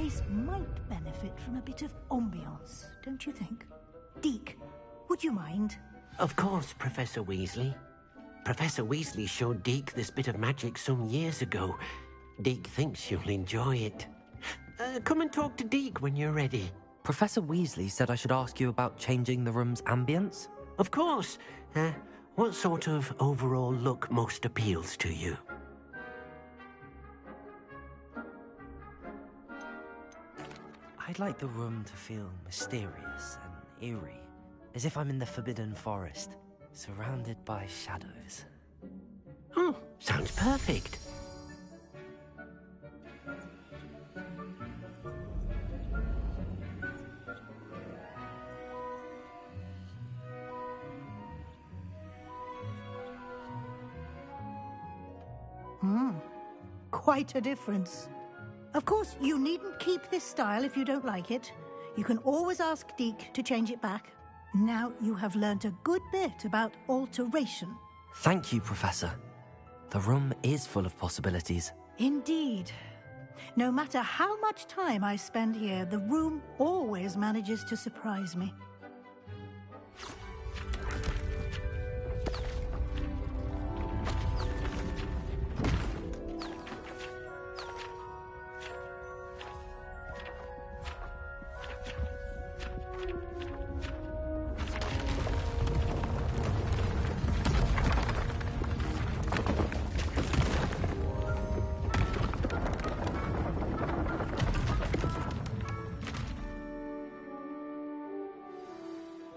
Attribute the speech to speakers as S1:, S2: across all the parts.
S1: space might benefit from a bit of ambiance, don't you think? Deke, would you mind?
S2: Of course, Professor Weasley. Professor Weasley showed Deke this bit of magic some years ago. Deke thinks you'll enjoy it. Come and talk to Deke when you're ready.
S3: Professor Weasley said I should ask you about changing the room's ambience?
S2: Of course. What sort of overall look most appeals to you?
S3: I'd like the room to feel mysterious and eerie, as if I'm in the Forbidden Forest, surrounded by shadows.
S2: Oh, sounds perfect.
S1: Quite a difference. Of course, you needn't keep this style if you don't like it. You can always ask Deke to change it back. Now you have learnt a good bit about alteration.
S3: Thank you, Professor. The room is full of possibilities.
S1: Indeed. No matter how much time I spend here, the room always manages to surprise me.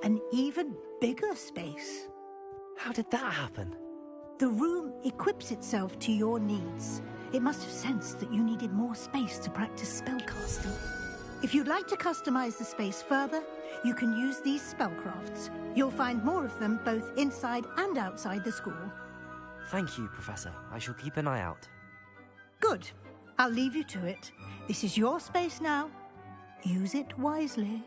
S1: An even bigger space.
S3: How did that happen?
S1: The room equips itself to your needs. It must have sensed that you needed more space to practice spellcasting. If you'd like to customize the space further, you can use these spellcrafts. You'll find more of them both inside and outside the school.
S3: Thank you, Professor. I shall keep an eye out.
S1: Good. I'll leave you to it. This is your space now. Use it wisely.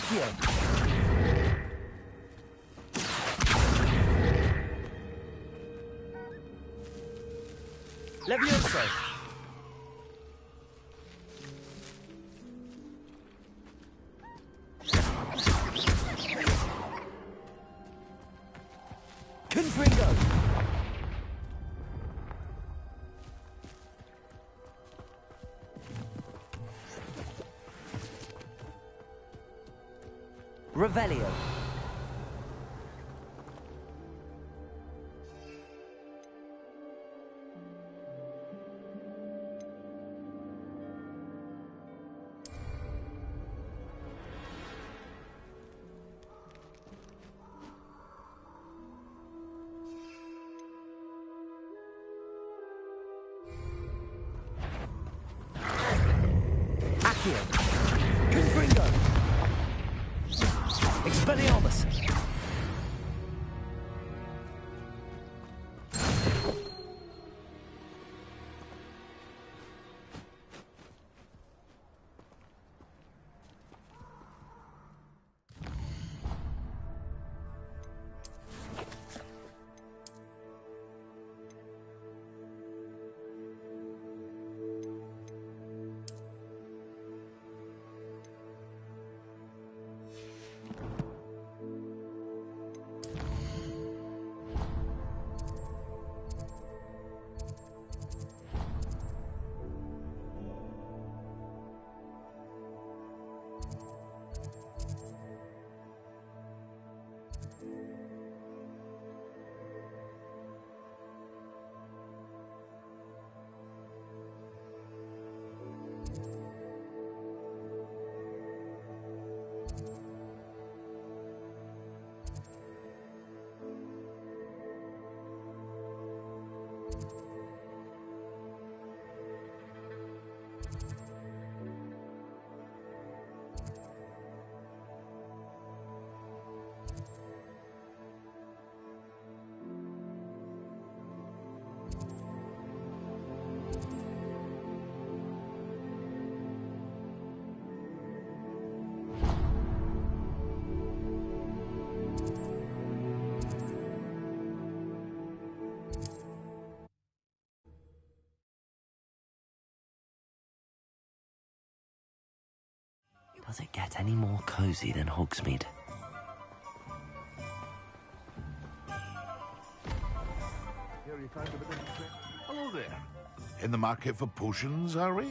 S3: Accio! Levioso! Confringo! Revelio. Accio. Confringo. Expelliarmus! Does it get any more cozy than Hogsmeade?
S4: Hello there. In the market for potions, are we?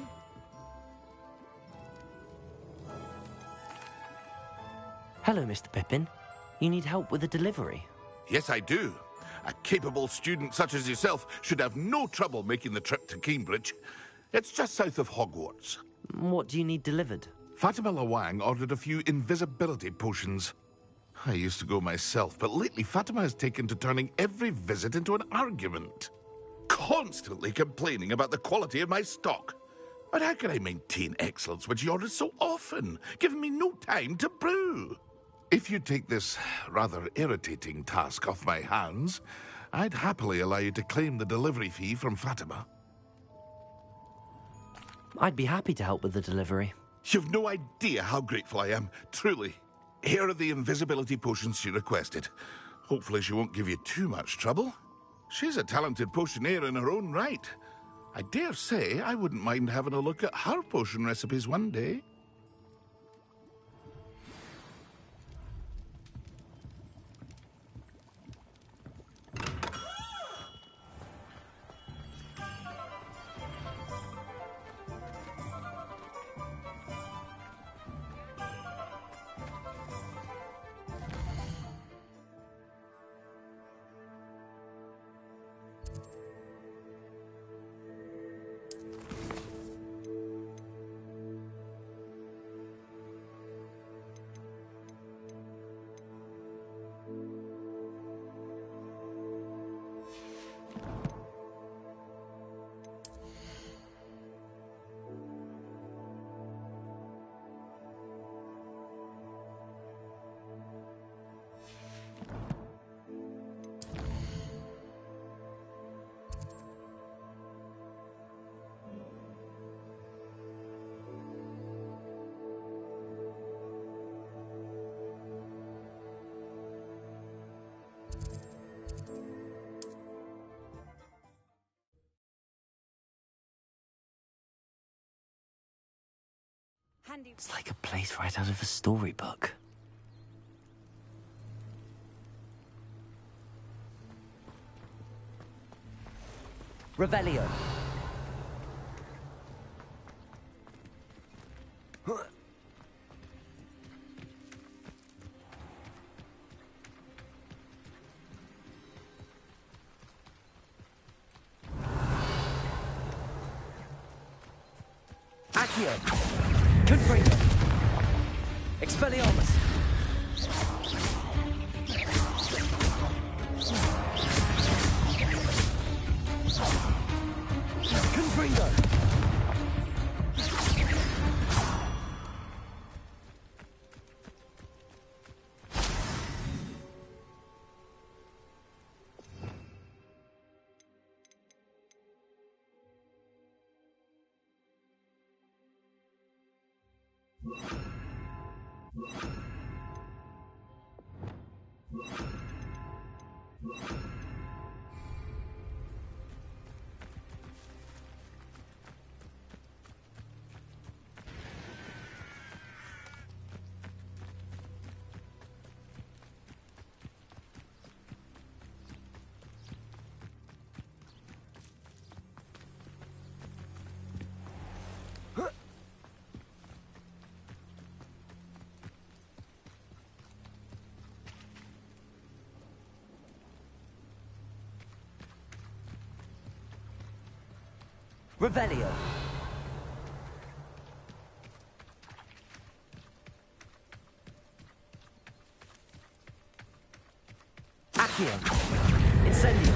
S3: Hello, Mr. Pippin. You need help with a delivery?
S4: Yes, I do. A capable student such as yourself should have no trouble making the trip to Cambridge. It's just south of Hogwarts.
S3: What do you need delivered?
S4: Fatima Lawang ordered a few invisibility potions. I used to go myself, but lately Fatima has taken to turning every visit into an argument. Constantly complaining about the quality of my stock. But how can I maintain excellence when she orders so often, giving me no time to brew? If you take this rather irritating task off my hands, I'd happily allow you to claim the delivery fee from Fatima.
S3: I'd be happy to help with the delivery.
S4: You've no idea how grateful I am, truly. Here are the invisibility potions she requested. Hopefully she won't give you too much trouble. She's a talented potioneer in her own right. I dare say I wouldn't mind having a look at her potion recipes one day.
S3: It's like a place right out of a storybook. Revelio. Accio. Confringo. Expelliarmus. Confringo. Revelio. Accio. Incendio.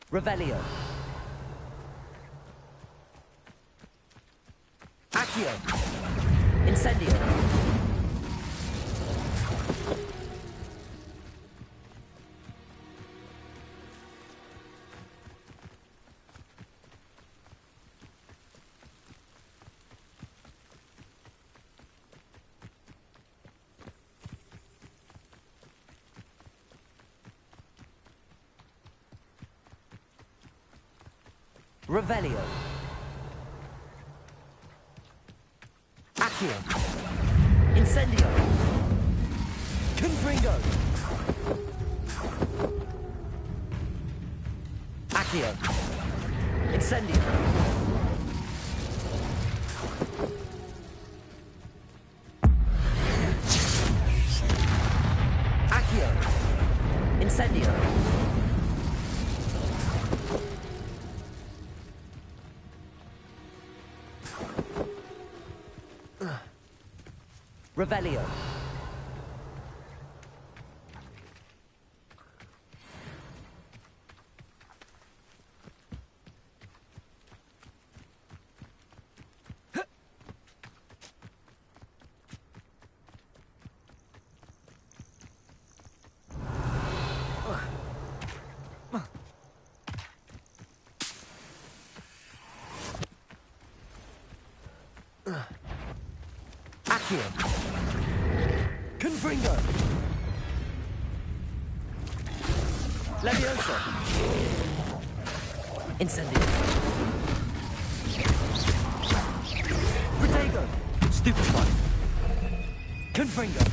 S3: Revelio. Accio. Incendio. Revelio. Accio. Incendio. Confringo. Accio. Incendio. Accio. Incendio. Revelio. Accio. Confringo. Leviosa. Incendio. Protego. Stupefy. Confringo.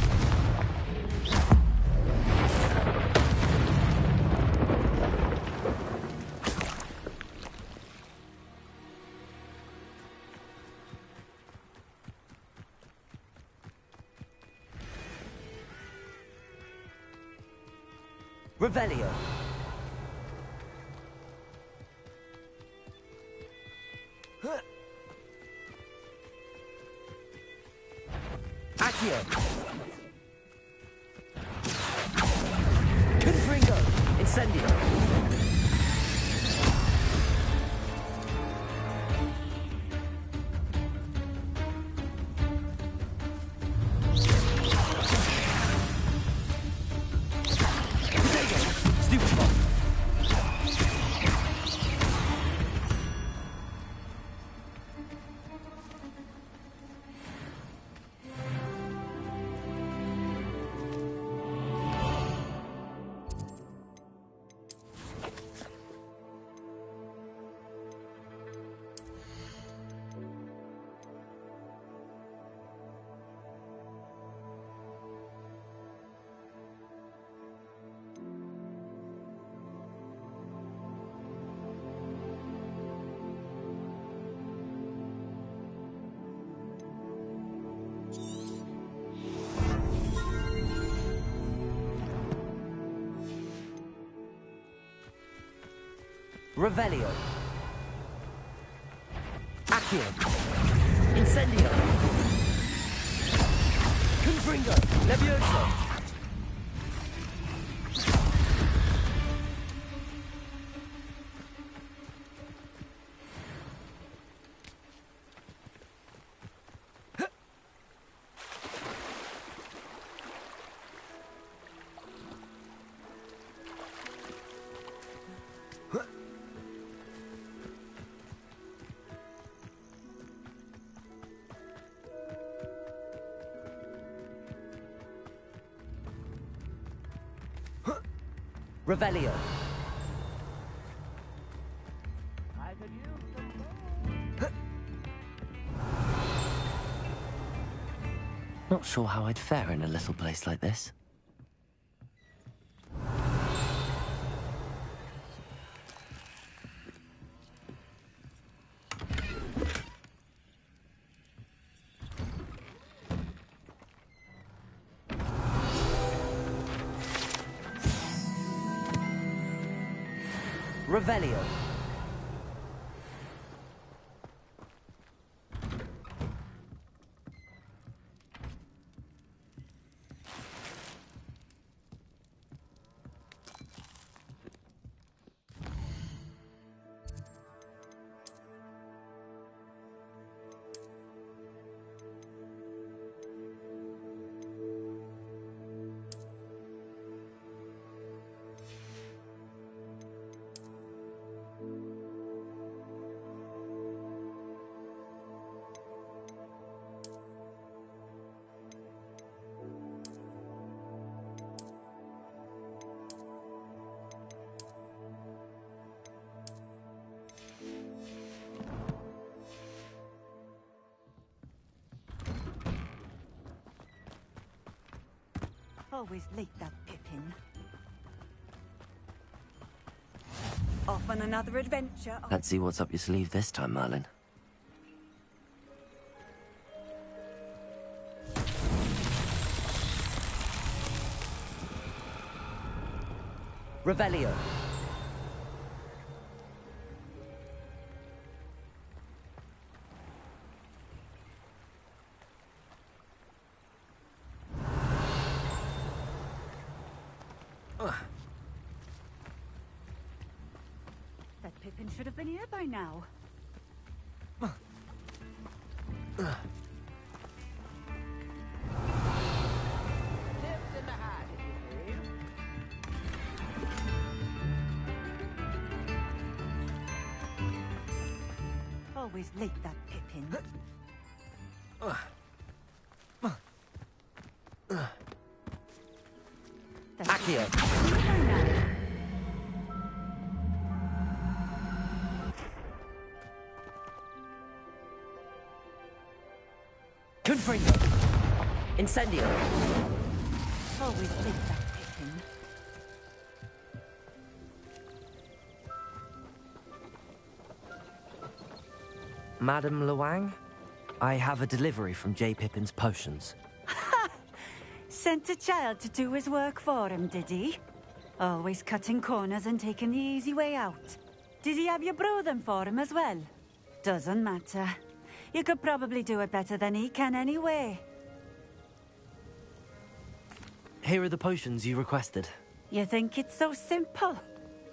S3: Revelio. Accio. Confringo. Incendio. Revelio. Accio. Incendio. Confringo. Levioso. Revelio. Not sure how I'd fare in a little place like this. Revelio.
S5: Always late, that Pippin. Off on another adventure.
S3: Let's see what's up your sleeve this time, Merlin. Revelio.
S5: That Pippin should have been here by now. Always late, that Pippin.
S3: Accio. Confringo. Incendio.
S5: Always late, that Pippin.
S3: Madam Luang, I have a delivery from J. Pippin's potions.
S5: Sent a child to do his work for him, did he? Always cutting corners and taking the easy way out. Did he have you brew them for him as well? Doesn't matter. You could probably do it better than he can anyway.
S3: Here are the potions you requested.
S5: You think it's so simple?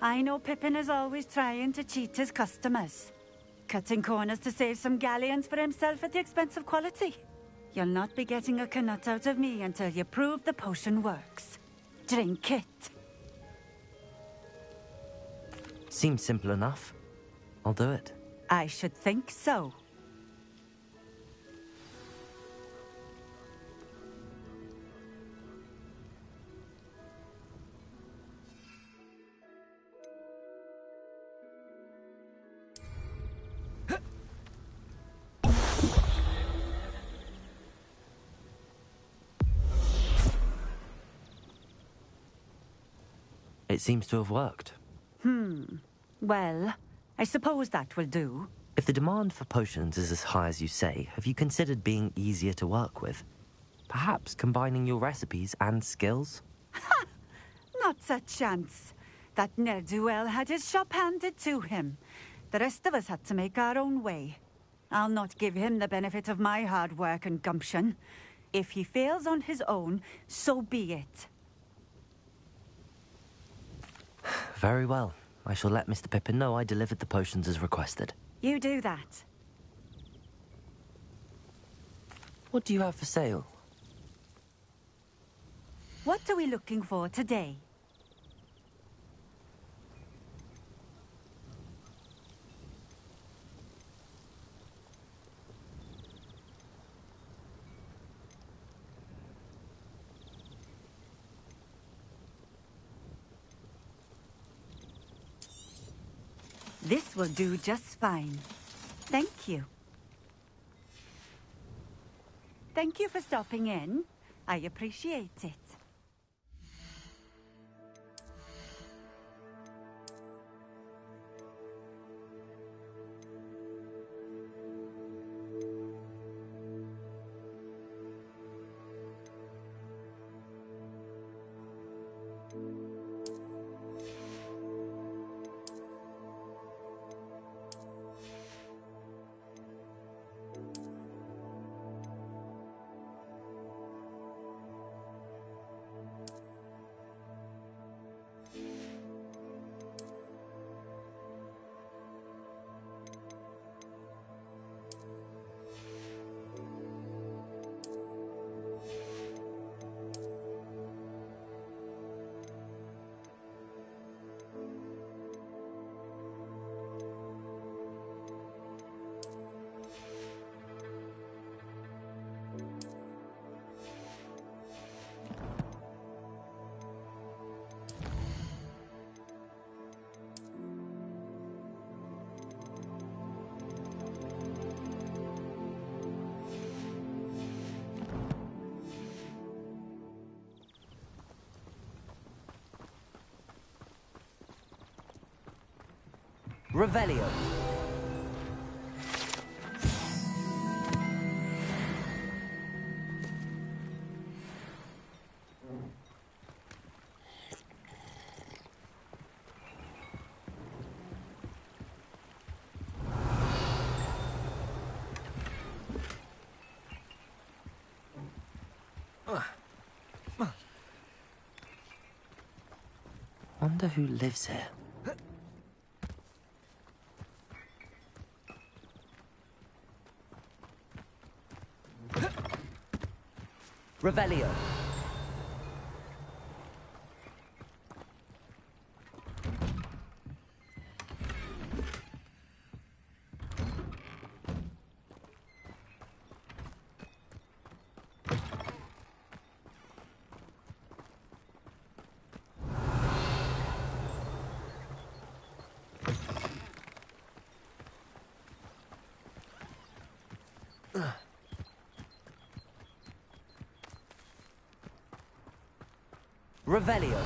S5: I know Pippin is always trying to cheat his customers. Cutting corners to save some galleons for himself at the expense of quality. You'll not be getting a canut out of me until you prove the potion works. Drink it.
S3: Seems simple enough. I'll do it.
S5: I should think so.
S3: It seems to have worked.
S5: Well, I suppose that will do.
S3: If the demand for potions is as high as you say, have you considered being easier to work with? Perhaps combining your recipes and skills?
S5: Not a chance. That ne'er-do-well had his shop handed to him. The rest of us had to make our own way. I'll not give him the benefit of my hard work and gumption. If he fails on his own, so be it.
S3: Very well. I shall let Mr. Pippin know I delivered the potions as requested.
S5: You do that.
S3: What do you have for sale?
S5: What are we looking for today? This will do just fine. Thank you. Thank you for stopping in. I appreciate it.
S3: Revelio. Wonder who lives here. Revelio. Revelio.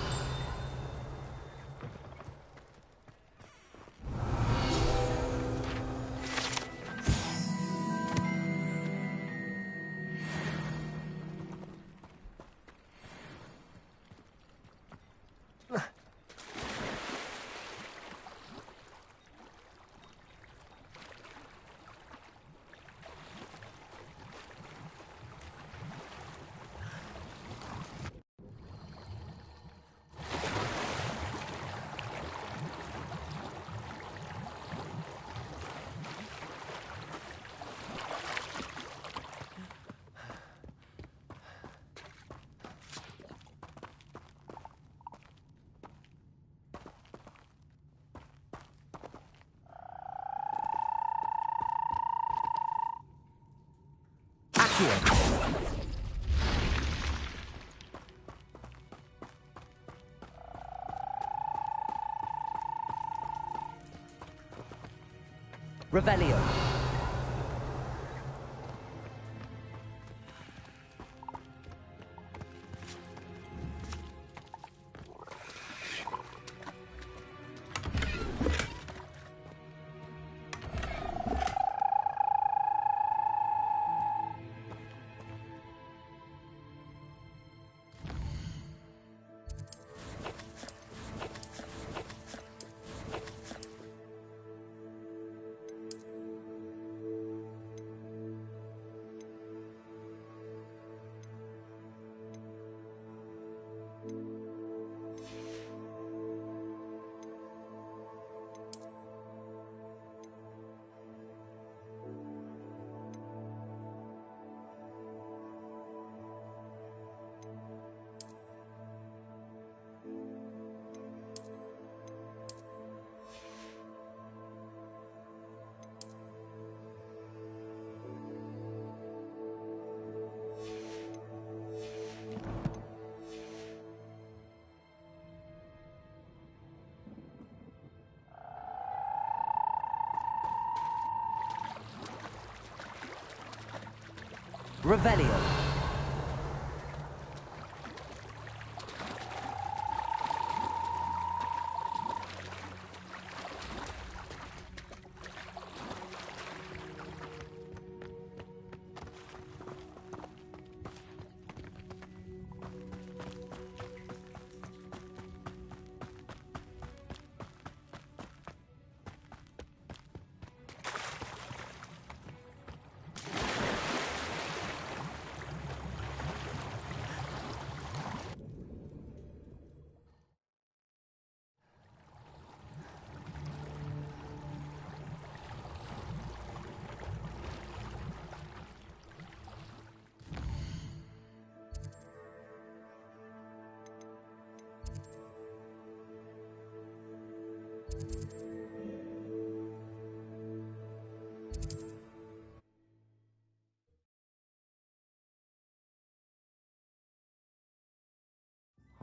S3: Revelio. Revelio.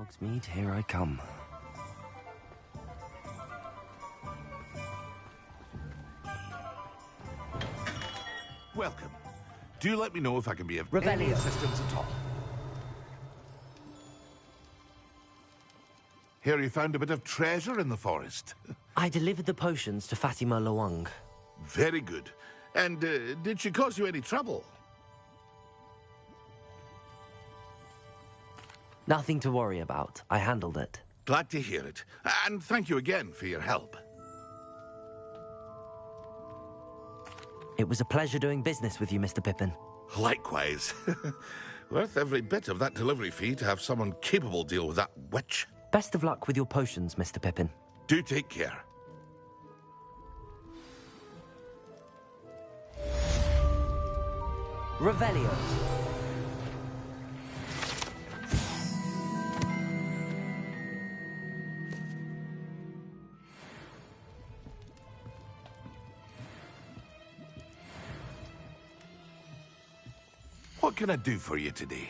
S3: Hogsmeade, here I come.
S4: Welcome. Do let me know if I can be of any
S3: Revelio.
S4: assistance at all. Hear you found a bit of treasure in the forest.
S3: I delivered the potions to Fatima Lawang.
S4: Very good. And did she cause you any trouble?
S3: Nothing to worry about. I handled it.
S4: Glad to hear it. And thank you again for your help.
S3: It was a pleasure doing business with you, Mr. Pippin.
S4: Likewise. Worth every bit of that delivery fee to have someone capable deal with that witch.
S3: Best of luck with your potions, Mr. Pippin.
S4: Do take care.
S3: Revelio.
S4: What can I do for you today?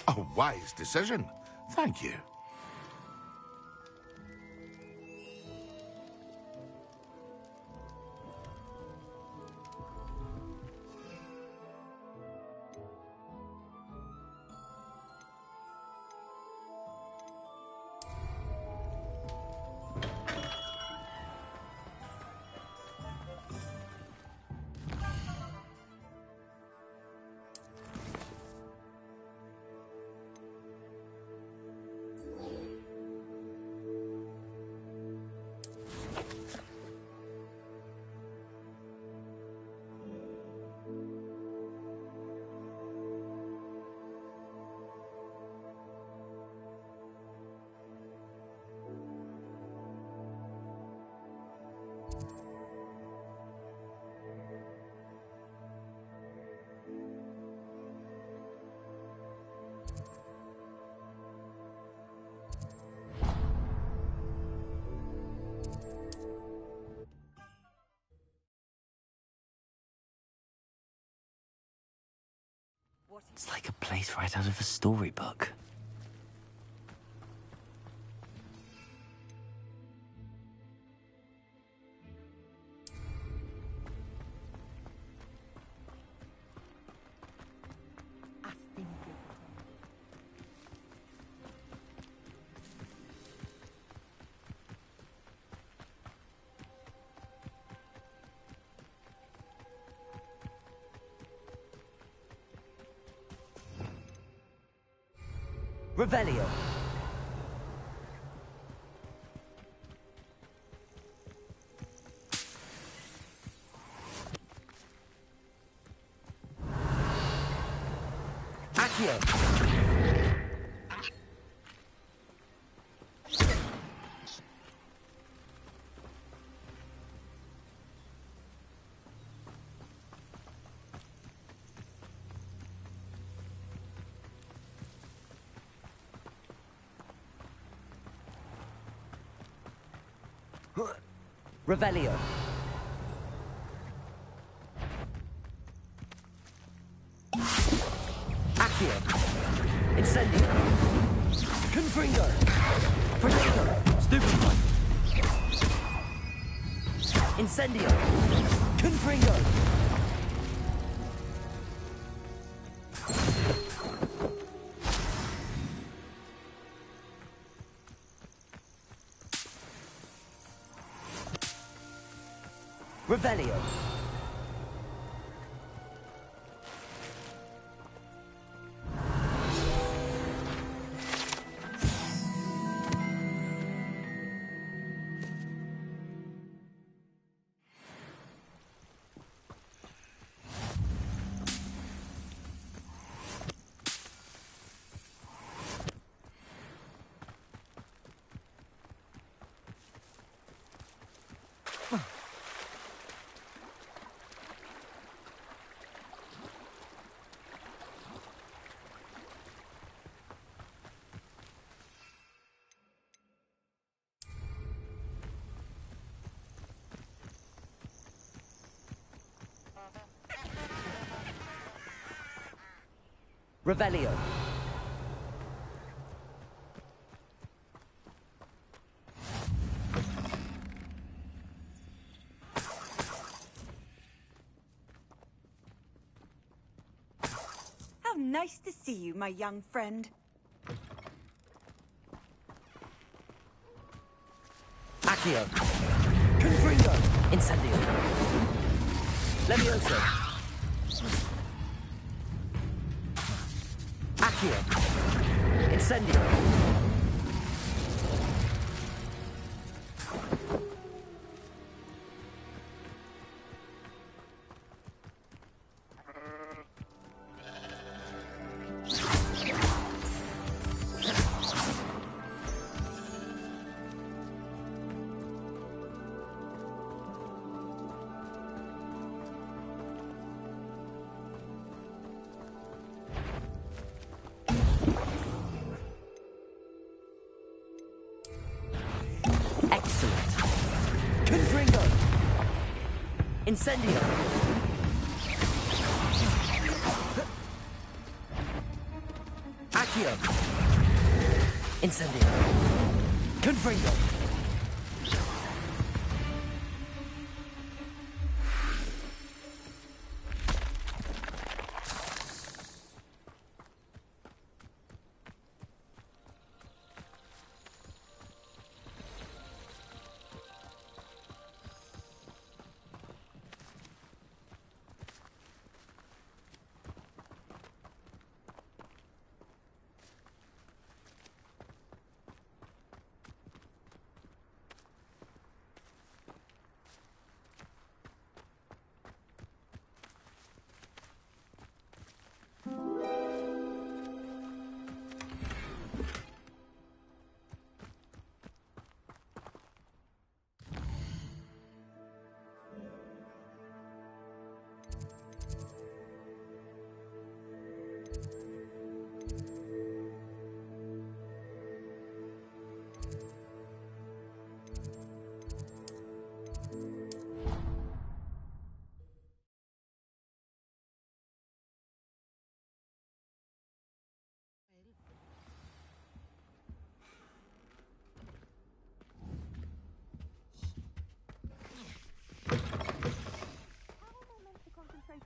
S4: A wise decision. Thank you.
S3: It's like a place right out of a storybook. Revelio. Accio. Revelio. Accio. Incendio. Confringo! Protego! Stupefy! Incendio! Confringo! Revelio! Revelio.
S6: How nice to see you, my young friend.
S3: Accio. Confringo. Incendio. Levioso. Accio. Incendio. Confringo! Incendio! Accio! Incendio! Confringo!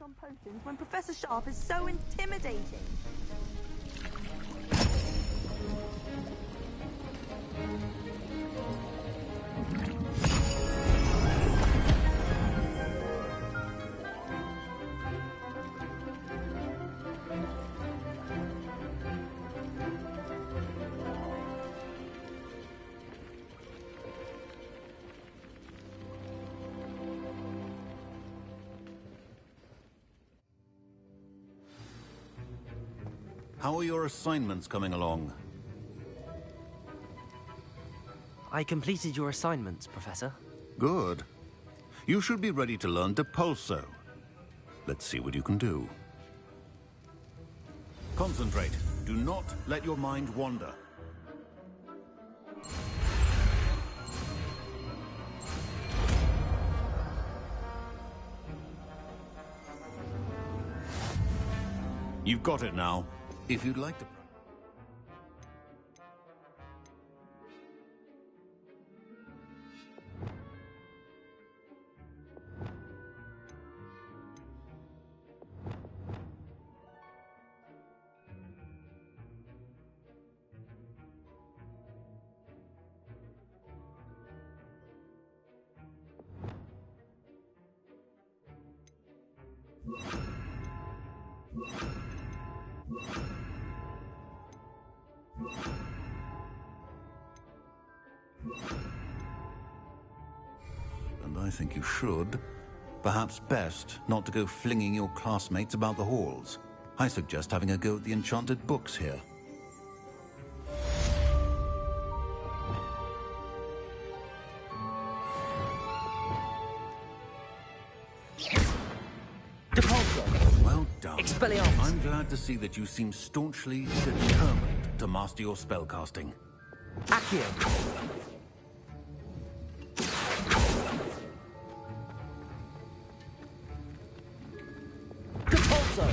S6: On potions when Professor Sharp is so intimidating.
S7: How are your assignments coming along?
S3: I completed your assignments, Professor.
S7: Good. You should be ready to learn Depulso. Let's see what you can do. Concentrate. Do not let your mind wander. You've got it now. If you'd like to... And I think you should. Perhaps best not to go flinging your classmates about the halls. I suggest having a go at the enchanted books here. Well done.
S3: Expelliarmus.
S7: I'm glad to see that you seem staunchly determined to master your spellcasting.
S3: Accio. Compulso.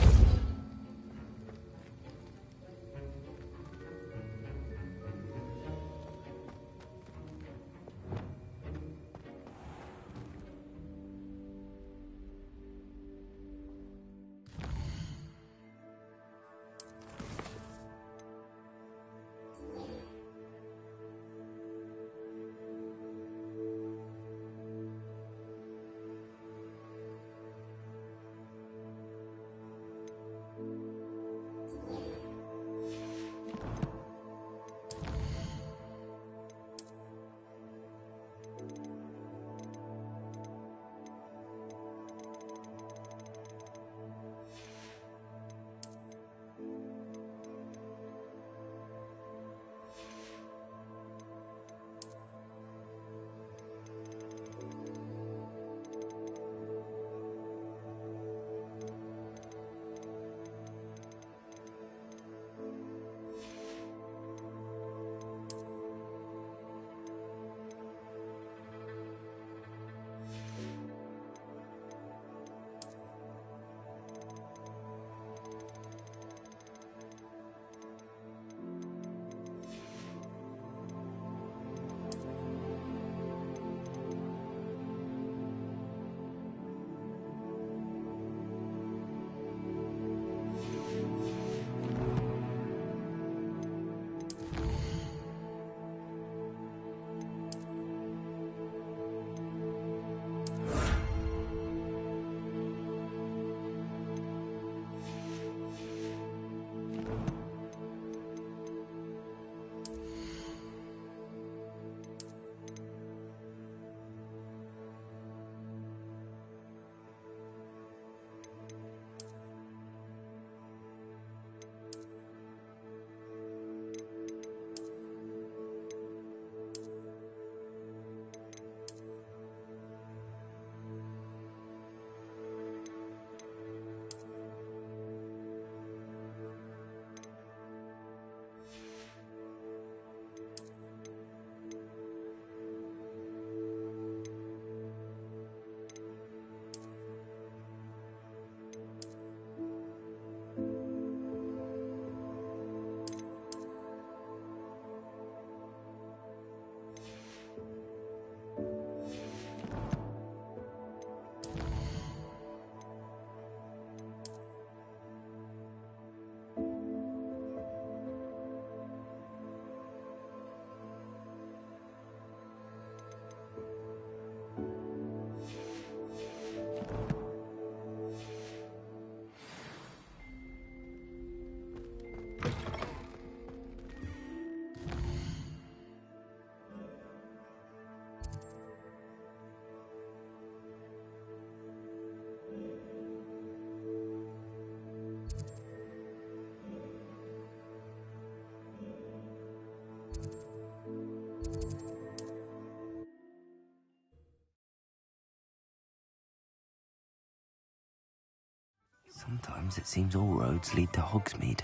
S3: Sometimes it seems all roads lead to Hogsmeade.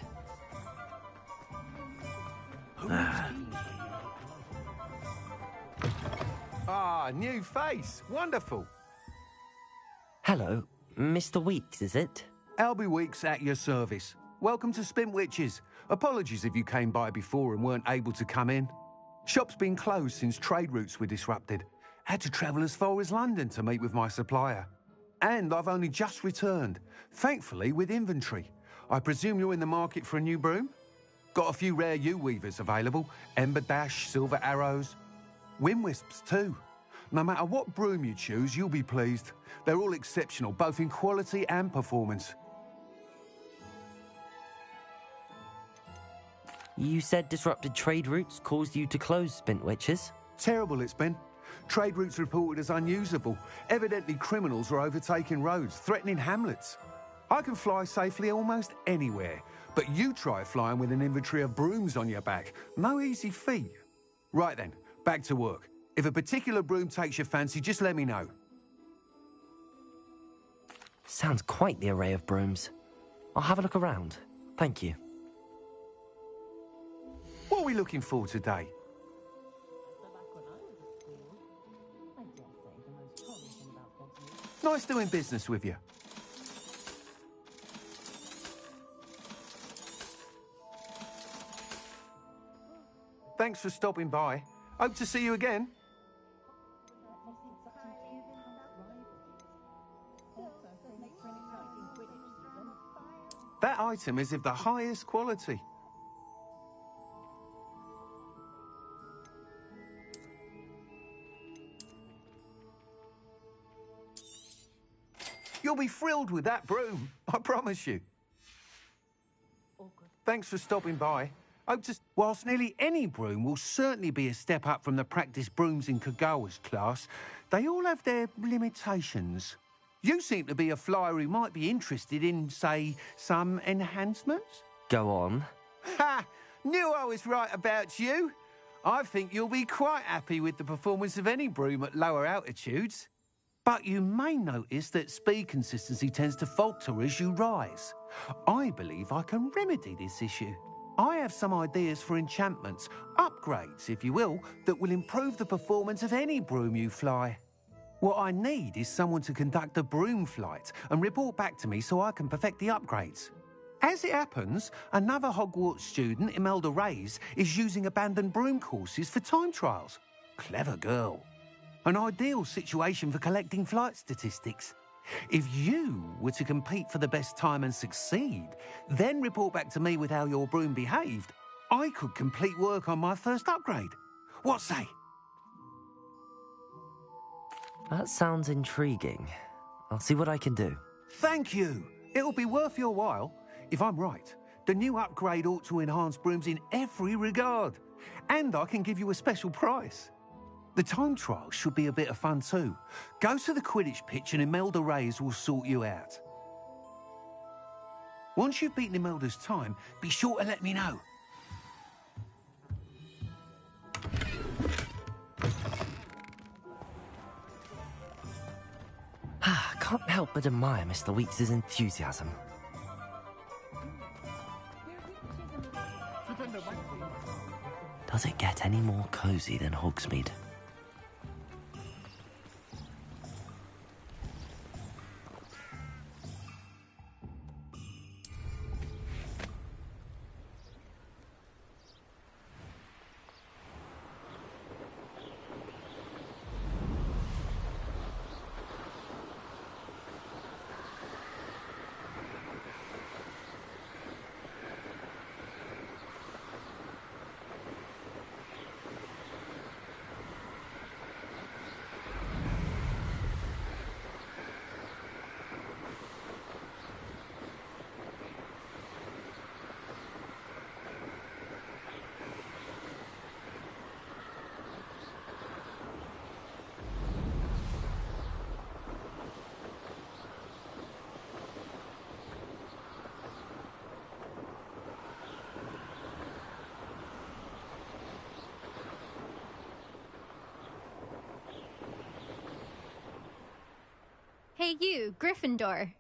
S8: Ah, new face. Wonderful.
S3: Hello, Mr. Weeks, is it?
S8: Albie Weeks at your service. Welcome to Spintwitches. Apologies if you came by before and weren't able to come in. Shop's been closed since trade routes were disrupted. Had to travel as far as London to meet with my supplier. And I've only just returned, thankfully with inventory. I presume you're in the market for a new broom? Got a few rare yew weavers available, Ember Dash, Silver Arrows, Wind Wisps too. No matter what broom you choose, you'll be pleased. They're all exceptional, both in quality and performance.
S3: You said disrupted trade routes caused you to close Spintwitches?
S8: Terrible it's been. Trade routes reported as unusable. Evidently criminals are overtaking roads, threatening hamlets. I can fly safely almost anywhere, but you try flying with an inventory of brooms on your back. No easy feat. Right then, back to work. If a particular broom takes your fancy, just let me know.
S3: Sounds quite the array of brooms. I'll have a look around. Thank you.
S8: What are we looking for today? Nice doing business with you. Thanks for stopping by. Hope to see you again. That item is of the highest quality. You'll be thrilled with that broom, I promise you. Thanks for stopping by. Hope to... Whilst nearly any broom will certainly be a step up from the practice brooms in Kagawa's class, they all have their limitations. You seem to be a flyer who might be interested in, say, some enhancements?
S3: Go on.
S8: Ha! Knew I was right about you. I think you'll be quite happy with the performance of any broom at lower altitudes. But you may notice that speed consistency tends to falter as you rise. I believe I can remedy this issue. I have some ideas for enchantments, upgrades, if you will, that will improve the performance of any broom you fly. What I need is someone to conduct a broom flight and report back to me so I can perfect the upgrades. As it happens, another Hogwarts student, Imelda Reyes, is using abandoned broom courses for time trials. Clever girl. An ideal situation for collecting flight statistics. If you were to compete for the best time and succeed, then report back to me with how your broom behaved, I could complete work on my first upgrade. What say?
S3: That sounds intriguing. I'll see what I can do.
S8: Thank you. It'll be worth your while. If I'm right, the new upgrade ought to enhance brooms in every regard. And I can give you a special price. The time trial should be a bit of fun too. Go to the Quidditch pitch and Imelda Reyes will sort you out. Once you've beaten Imelda's time, be sure to let me know.
S3: Can't help but admire Mr. Weeks' enthusiasm. Does it get any more cozy than Hogsmeade?
S9: Hey you, Gryffindor.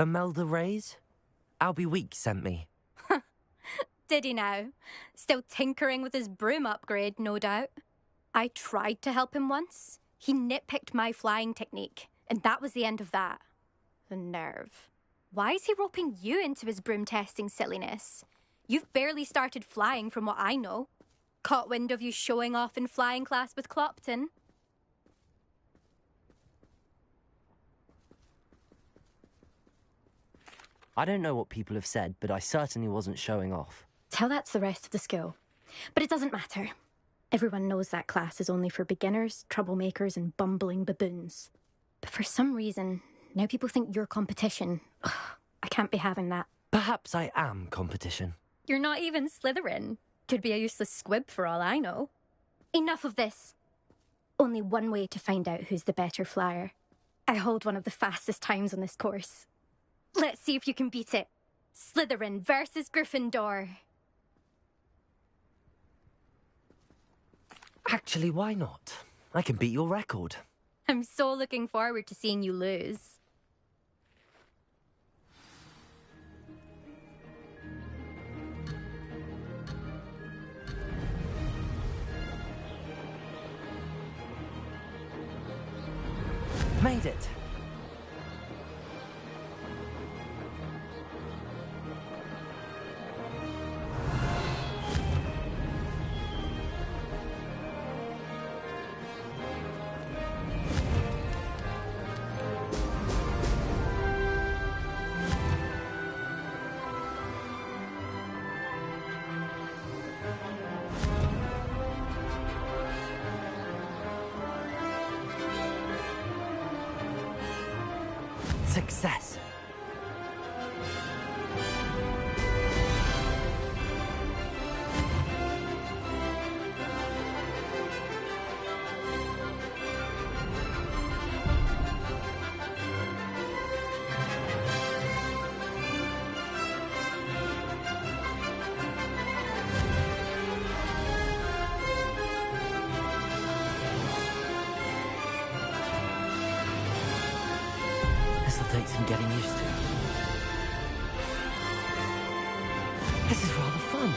S3: Imelda Reyes? Albie Weeks sent me.
S9: Did he now? Still tinkering with his broom upgrade, no doubt. I tried to help him once. He nitpicked my flying technique, and that was the end of that. The nerve. Why is he roping you into his broom testing silliness? You've barely started flying from what I know. Caught wind of you showing off in flying class with Clopton.
S3: I don't know what people have said, but I certainly wasn't showing off.
S9: Tell that to the rest of the school. But it doesn't matter. Everyone knows that class is only for beginners, troublemakers, and bumbling baboons. But for some reason, now people think you're competition. Ugh, I can't be having that.
S3: Perhaps I am competition.
S9: You're not even Slytherin. Could be a useless squib for all I know. Enough of this. Only one way to find out who's the better flyer. I hold one of the fastest times on this course. Let's see if you can beat it. Slytherin versus Gryffindor.
S3: Actually, why not? I can beat your record.
S9: I'm so looking forward to seeing you lose.
S3: Made it. Success. This'll take some getting used to. This is rather fun.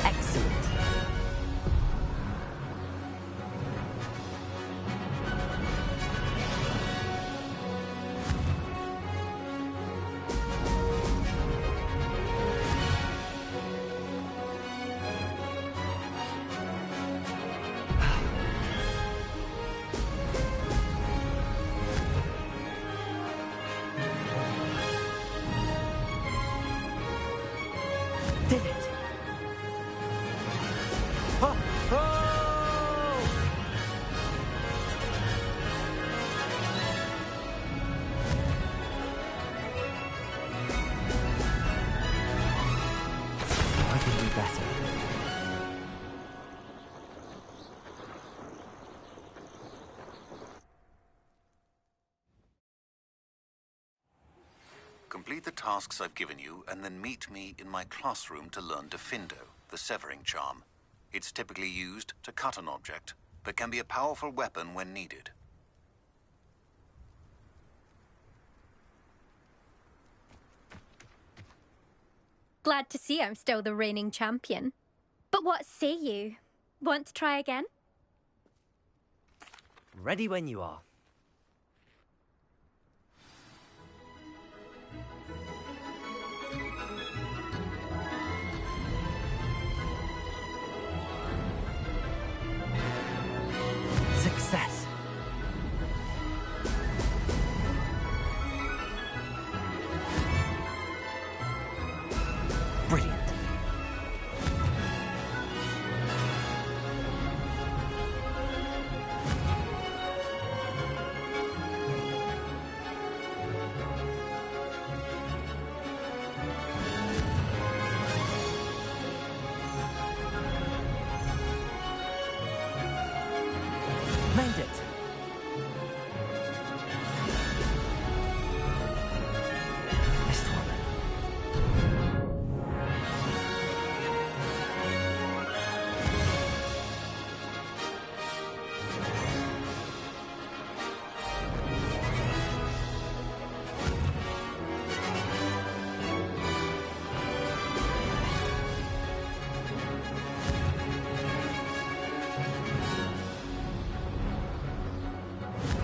S3: Excellent. Did it! Oh! Oh! I can do better.
S7: Complete the tasks I've given you, and then meet me in my classroom to learn Diffindo, the severing charm. It's typically used to cut an object, but can be a powerful weapon when needed.
S9: Glad to see I'm still the reigning champion. But what say you? Want to try again?
S3: Ready when you are. Success. Brilliant. Made it. Missed one.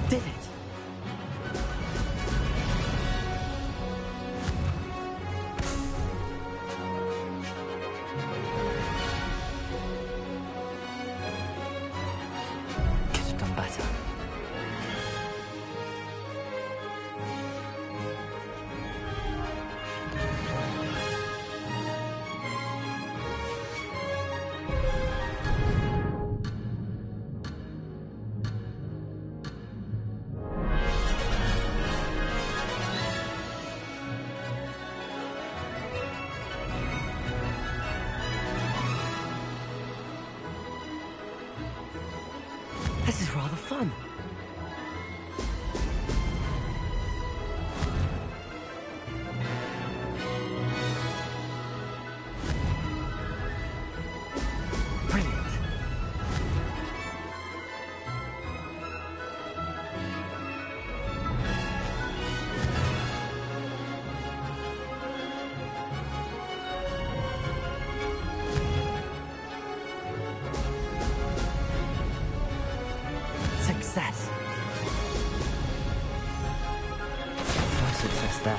S3: Did it. success there.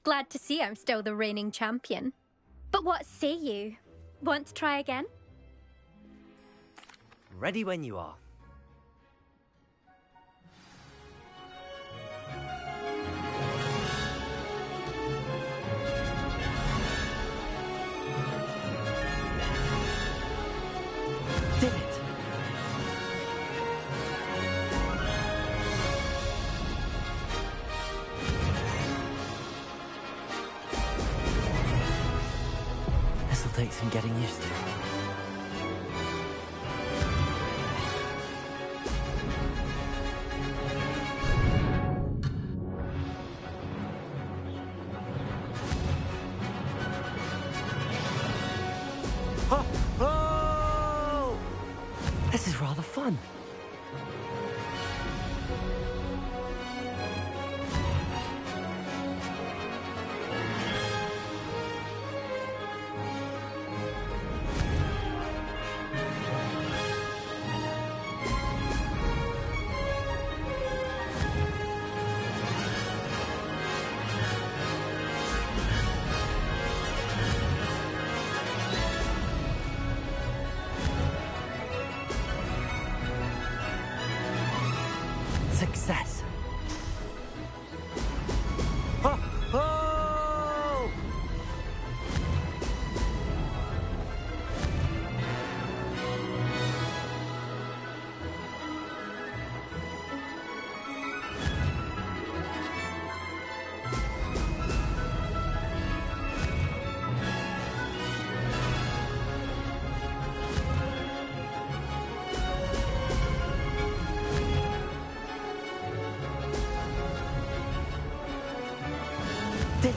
S9: Glad to see I'm still the reigning champion. But what say you? Want to try again?
S3: Ready when you are. Did it! This'll take some getting used to. Oh! This is rather fun. Success. Oh! Oh! Did it!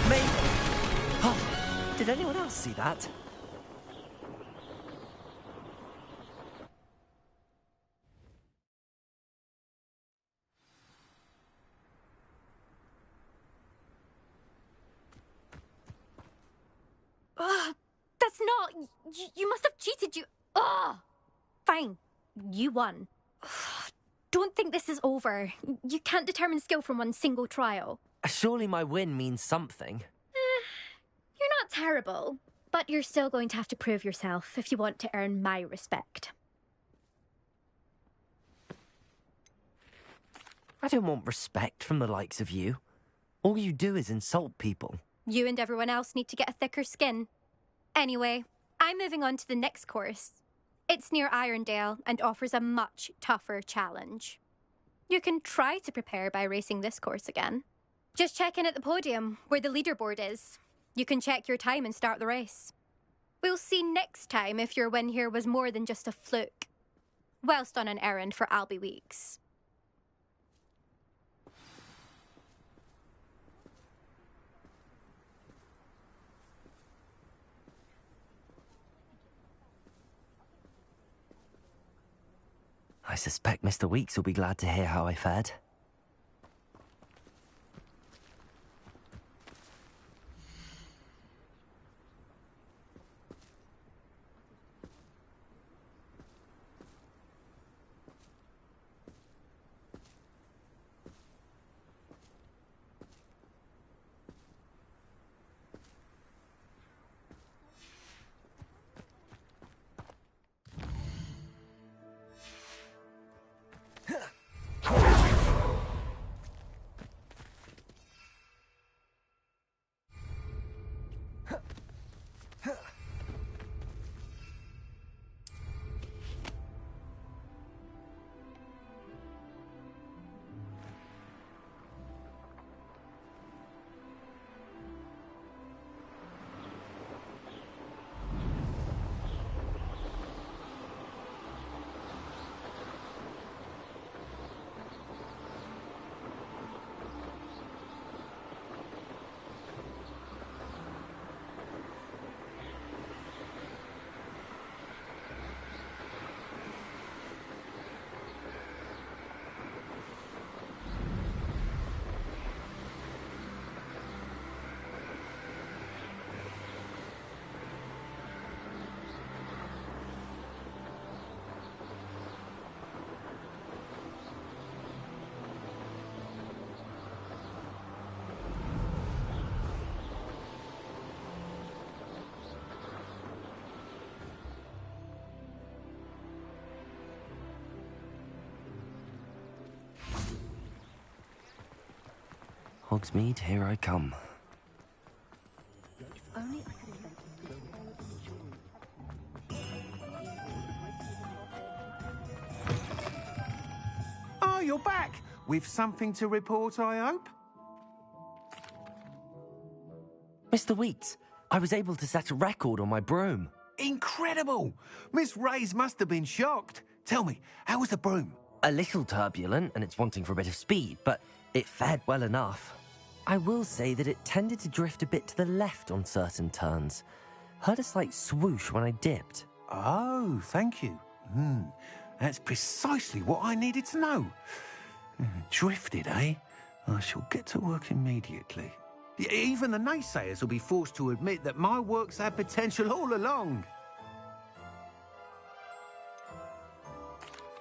S3: Me? Oh, did anyone else see that?
S9: That's not... You must have cheated, you... Ugh! Fine. You won. Don't think this is over. You can't determine skill from one single trial.
S3: Surely my win means something.
S9: You're not terrible, but you're still going to have to prove yourself if you want to earn my respect.
S3: I don't want respect from the likes of you. All you do is insult people.
S9: You and everyone else need to get a thicker skin. Anyway, I'm moving on to the next course. It's near Irondale and offers a much tougher challenge. You can try to prepare by racing this course again. Just check in at the podium, where the leaderboard is. You can check your time and start the race. We'll see next time if your win here was more than just a fluke. Whilst on an errand for Albie Weeks.
S3: I suspect Mr. Weeks will be glad to hear how I fared. Hogsmeade, here I come.
S8: Oh, you're back! With something to report, I hope?
S3: Mr. Weeks, I was able to set a record on my broom.
S8: Incredible! Miss Reyes must have been shocked. Tell me, how was the broom?
S3: A little turbulent, and it's wanting for a bit of speed, but it fared well enough. I will say that it tended to drift a bit to the left on certain turns. Heard a slight swoosh when I dipped.
S8: Oh, thank you. That's precisely what I needed to know. Drifted, eh? I shall get to work immediately. Even the naysayers will be forced to admit that my work's had potential all along.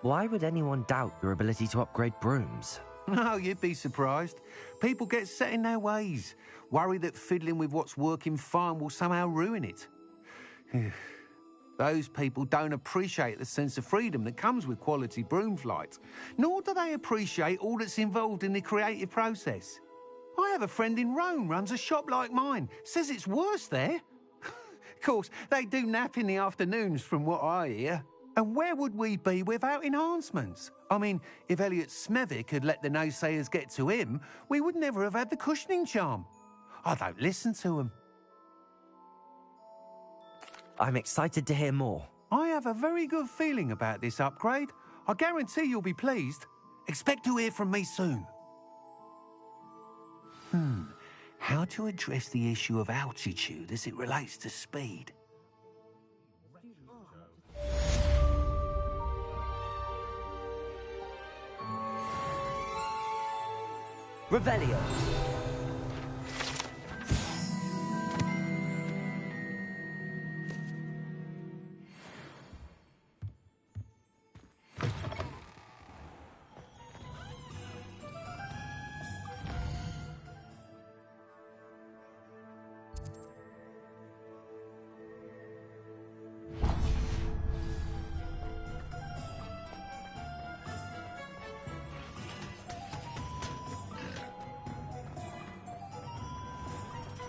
S3: Why would anyone doubt your ability to upgrade brooms?
S8: No, you'd be surprised. People get set in their ways, worry that fiddling with what's working fine will somehow ruin it. Those people don't appreciate the sense of freedom that comes with quality broom flight, nor do they appreciate all that's involved in the creative process. I have a friend in Rome runs a shop like mine, says it's worse there. Of course, they do nap in the afternoons from what I hear. And where would we be without enhancements? I mean, if Elliot Smethwick had let the naysayers get to him, we would never have had the cushioning charm. I don't listen to them.
S3: I'm excited to hear more.
S8: I have a very good feeling about this upgrade. I guarantee you'll be pleased. Expect to hear from me soon. How to address the issue of altitude as it relates to speed?
S3: Revelio.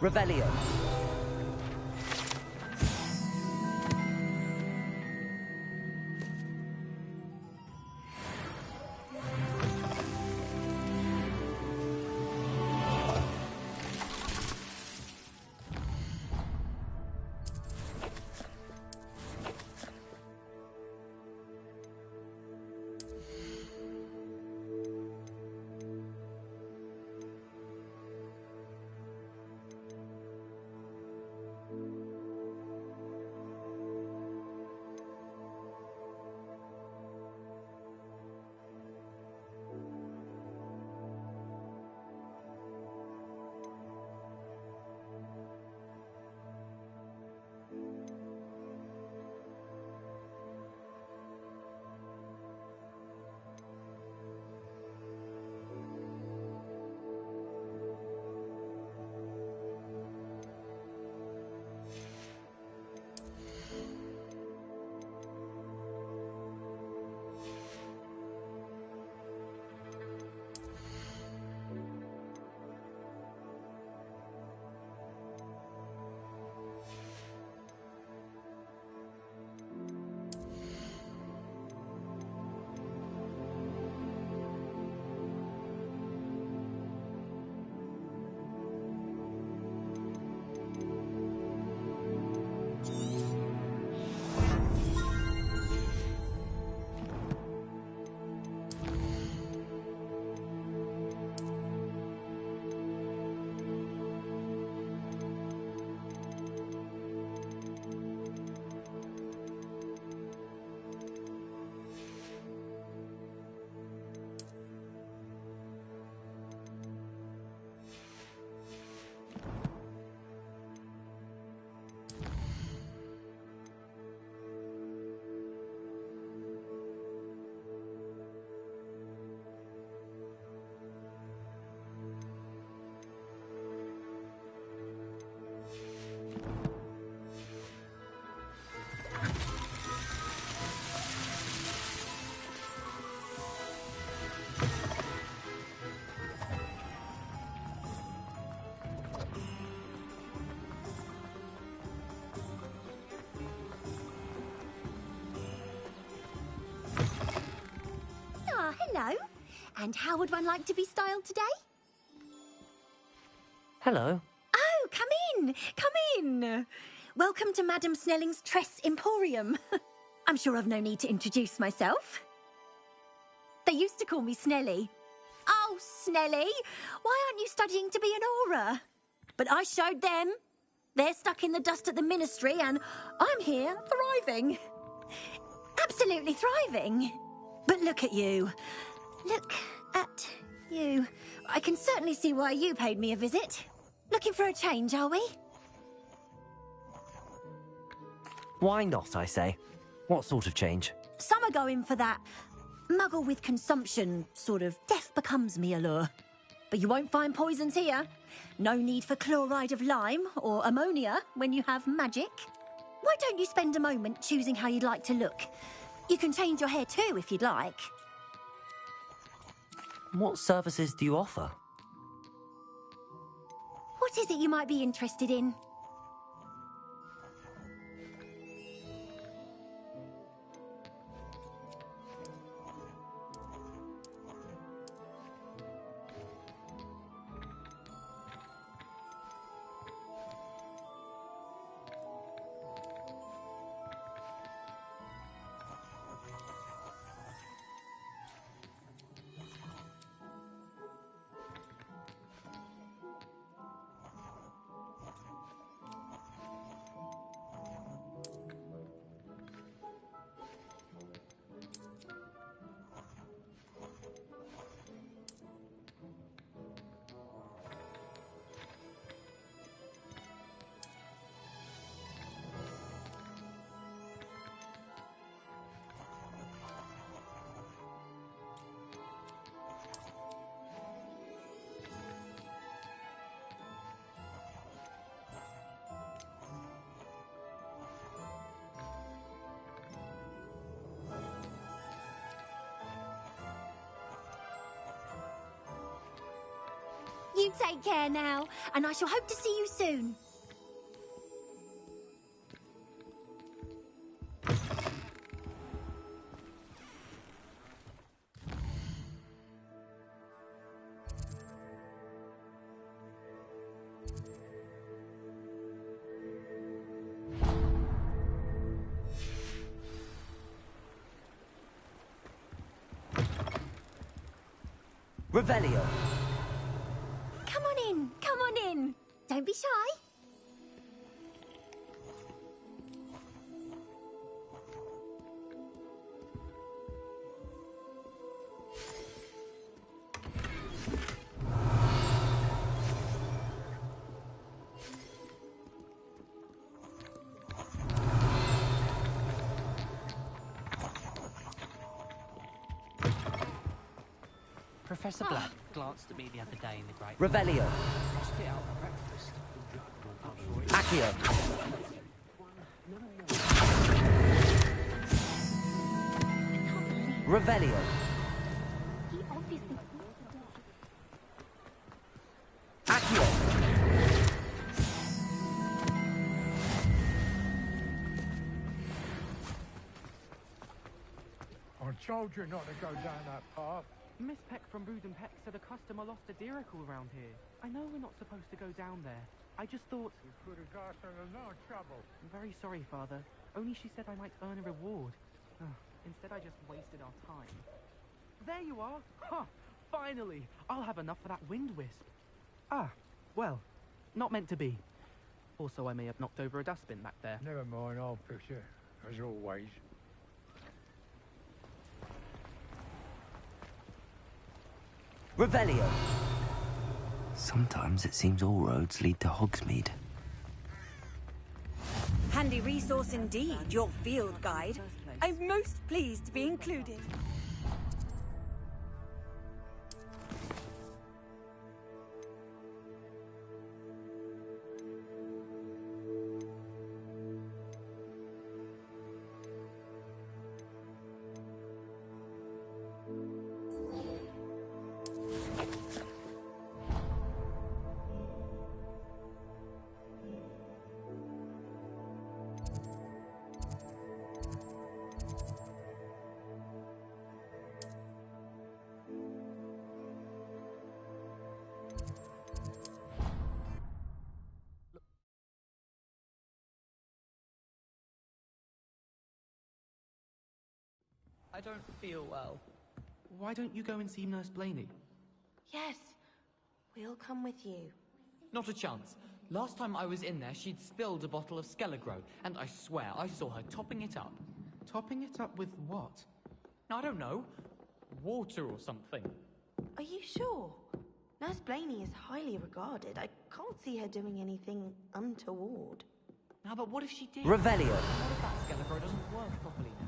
S3: Revelio.
S10: And how would one like to be styled today?
S3: Hello.
S10: Oh, come in, come in. Welcome to Madame Snelling's Tress Emporium. I'm sure I've no need to introduce myself. They used to call me Snelly. Oh, Snelly, why aren't you studying to be an aura? But I showed them. They're stuck in the dust at the ministry and I'm here thriving. Absolutely thriving. But look at you. Look at you. I can certainly see why you paid me a visit. Looking for a change, are we?
S3: Why not, I say? What sort of change?
S10: Some are going for that muggle with consumption, sort of death becomes me allure. But you won't find poisons here. No need for chloride of lime or ammonia when you have magic. Why don't you spend a moment choosing how you'd like to look? You can change your hair too if you'd like.
S3: What services do you offer?
S10: What is it you might be interested in? You take care now, and I shall hope to see you soon.
S3: Revelio.
S10: Come on in, come on in. Don't be shy.
S11: Professor Black glanced at me the other day in the Great
S3: Revelio.
S11: I spit out for breakfast.
S3: Accio. Revelio.
S10: He obviously...
S3: Accio.
S12: I told you not to go down that path.
S11: Miss Peck from Brood and Peck said a customer lost a deeracle around here. I know we're not supposed to go down there. I just thought...
S12: You could have got in a lot of trouble.
S11: I'm very sorry, Father. Only she said I might earn a reward. Instead, I just wasted our time. There you are! Ha! Finally! I'll have enough for that wind wisp. Ah, well, not meant to be. Also, I may have knocked over a dustbin back there.
S12: Never mind, I'll fix it, as always.
S3: Revelio. Sometimes it seems all roads lead to Hogsmeade.
S13: Handy resource indeed, your field guide. I'm most pleased to be included.
S11: I don't feel well. Why don't you go and see Nurse Blaney?
S14: Yes, we'll come with you.
S15: Not a chance. Last time I was in there, she'd spilled a bottle of Skelegro, and I swear I saw her topping it up.
S11: Topping it up with what?
S15: I don't know. Water or something.
S14: Are you sure? Nurse Blaney is highly regarded. I can't see her doing anything untoward.
S15: Now, but what if she did?
S3: Revelio.
S15: What if that Skelegro doesn't work properly now?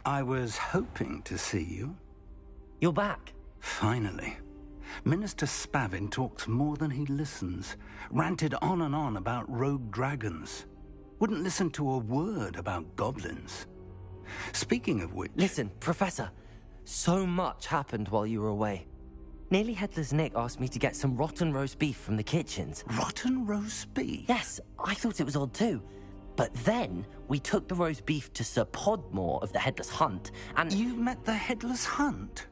S16: I was hoping to see you.
S3: You're back.
S16: Finally. Minister Spavin talks more than he listens. Ranted on and on about rogue dragons. Wouldn't listen to a word about goblins. Speaking of which...
S3: Listen, Professor. So much happened while you were away. Nearly Headless Nick asked me to get some rotten roast beef from the kitchens.
S16: Rotten roast beef?
S3: Yes, I thought it was odd too. But then, we took the roast beef to Sir Podmore of the Headless Hunt, and...
S16: You met the Headless Hunt?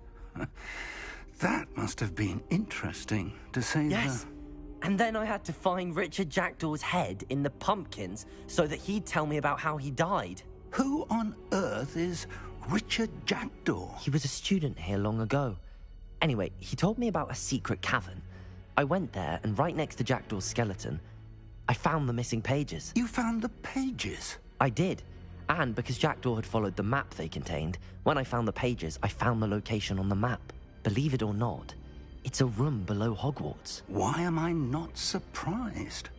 S16: That must have been interesting, to say
S3: Yes. And then I had to find Richard Jackdaw's head in the pumpkins so that he'd tell me about how he died.
S16: Who on earth is Richard Jackdaw?
S3: He was a student here long ago. Anyway, he told me about a secret cavern. I went there, and right next to Jackdaw's skeleton, I found the missing pages.
S16: You found the pages?
S3: I did. And because Jackdaw had followed the map they contained, when I found the pages, I found the location on the map. Believe it or not, it's a room below Hogwarts.
S16: Why am I not surprised?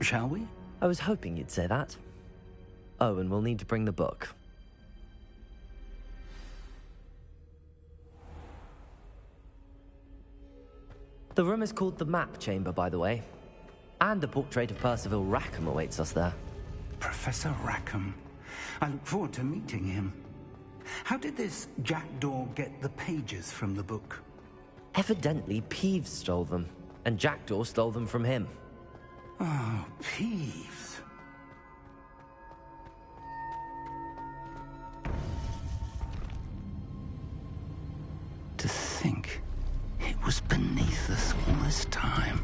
S16: Shall we?
S3: I was hoping you'd say that. Oh, and we'll need to bring the book. The room is called the Map Chamber, by the way. And a portrait of Percival Rackham awaits us there.
S16: Professor Rackham. I look forward to meeting him. How did this Jackdaw get the pages from the book?
S3: Evidently, Peeves stole them, and Jackdaw stole them from him.
S16: Oh, Peeves. To think it was beneath us all this time.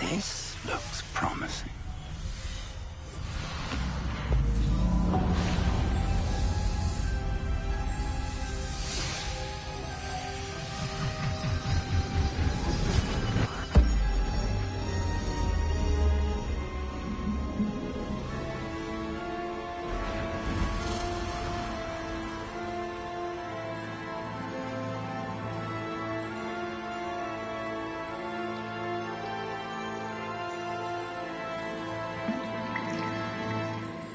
S16: This looks promising.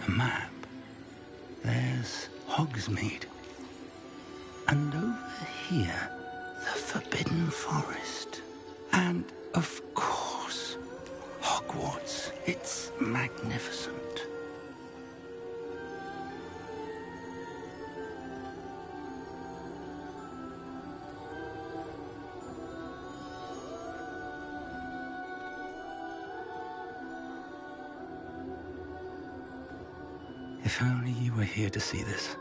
S16: Map. There's Hogsmeade. And over here, the Forbidden Forest. And, of course, Hogwarts. It's magnificent. If only you were here to see this.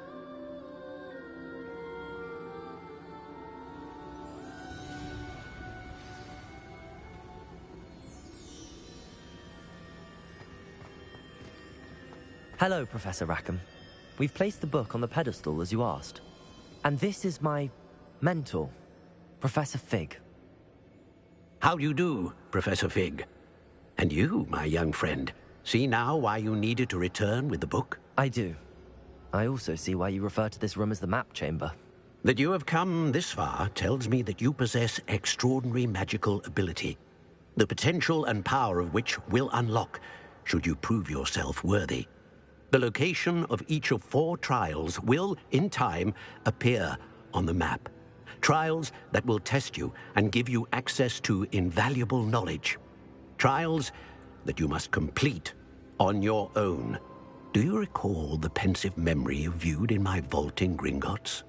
S3: Hello, Professor Rackham. We've placed the book on the pedestal as you asked. And this is my mentor, Professor Fig.
S2: How do you do, Professor Fig? And you, my young friend, see now why you needed to return with the book?
S3: I do. I also see why you refer to this room as the Map Chamber.
S2: That you have come this far tells me that you possess extraordinary magical ability, the potential and power of which will unlock should you prove yourself worthy. The location of each of 4 trials will, in time, appear on the map. Trials that will test you and give you access to invaluable knowledge. Trials that you must complete on your own. Do you recall the pensive memory you viewed in my vault in Gringotts?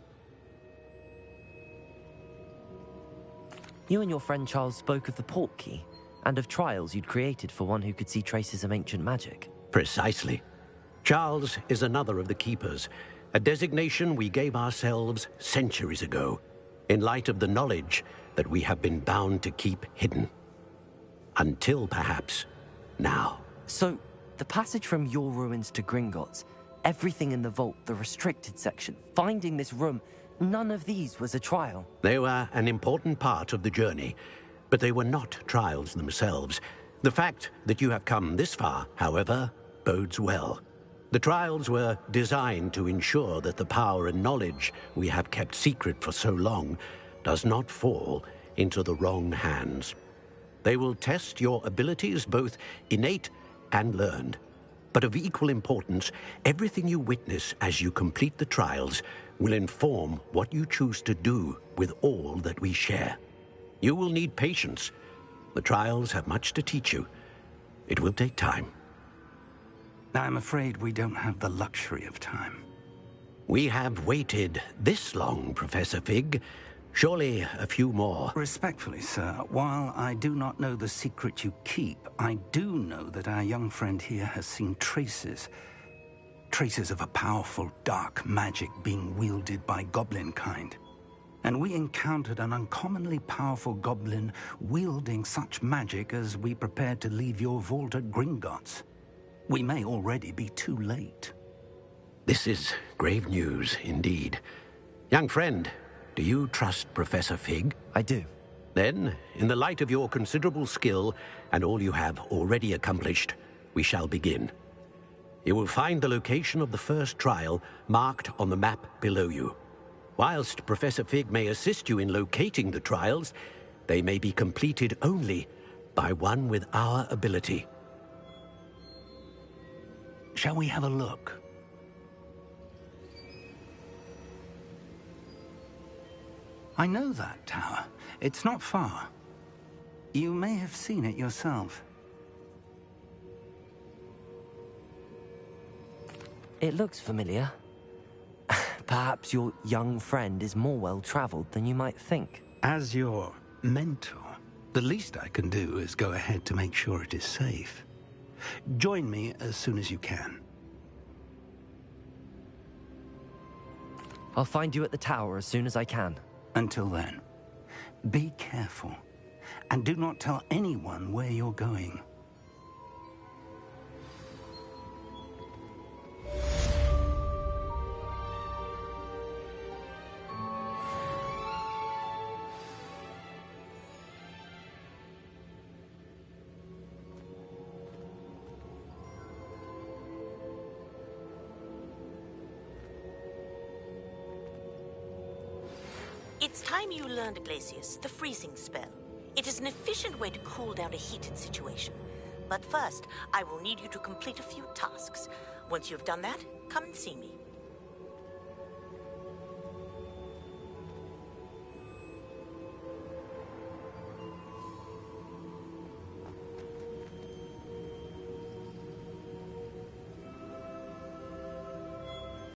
S3: You and your friend Charles spoke of the port key, and of trials you'd created for one who could see traces of ancient magic.
S2: Precisely. Charles is another of the Keepers, a designation we gave ourselves centuries ago, in light of the knowledge that we have been bound to keep hidden. Until, perhaps, now.
S3: So, the passage from your ruins to Gringotts, everything in the vault, the restricted section, finding this room, none of these was a trial.
S2: They were an important part of the journey, but they were not trials themselves. The fact that you have come this far, however, bodes well. The trials were designed to ensure that the power and knowledge we have kept secret for so long does not fall into the wrong hands. They will test your abilities, both innate and learned. But of equal importance, everything you witness as you complete the trials will inform what you choose to do with all that we share. You will need patience. The trials have much to teach you. It will take time.
S16: I'm afraid we don't have the luxury of time.
S2: We have waited this long, Professor Fig. Surely a few more.
S16: Respectfully, sir, while I do not know the secret you keep, I do know that our young friend here has seen traces of a powerful dark magic being wielded by goblin kind. And we encountered an uncommonly powerful goblin wielding such magic as we prepared to leave your vault at Gringotts. We may already be too late.
S2: This is grave news indeed. Young friend, do you trust Professor Fig?
S3: I do.
S2: Then, in the light of your considerable skill and all you have already accomplished, we shall begin. You will find the location of the first trial marked on the map below you. Whilst Professor Fig may assist you in locating the trials, they may be completed only by one with our ability.
S16: Shall we have a look? I know that tower. It's not far. You may have seen it yourself.
S3: It looks familiar. Perhaps your young friend is more well-traveled than you might think.
S16: As your mentor, the least I can do is go ahead to make sure it is safe. Join me as soon as you can.
S3: I'll find you at the tower as soon as I can.
S16: Until then, be careful, and do not tell anyone where you're going.
S17: It's time you learned, Glacius, the freezing spell. It is an efficient way to cool down a heated situation. But first, I will need you to complete a few tasks. Once you've done that, come and see me.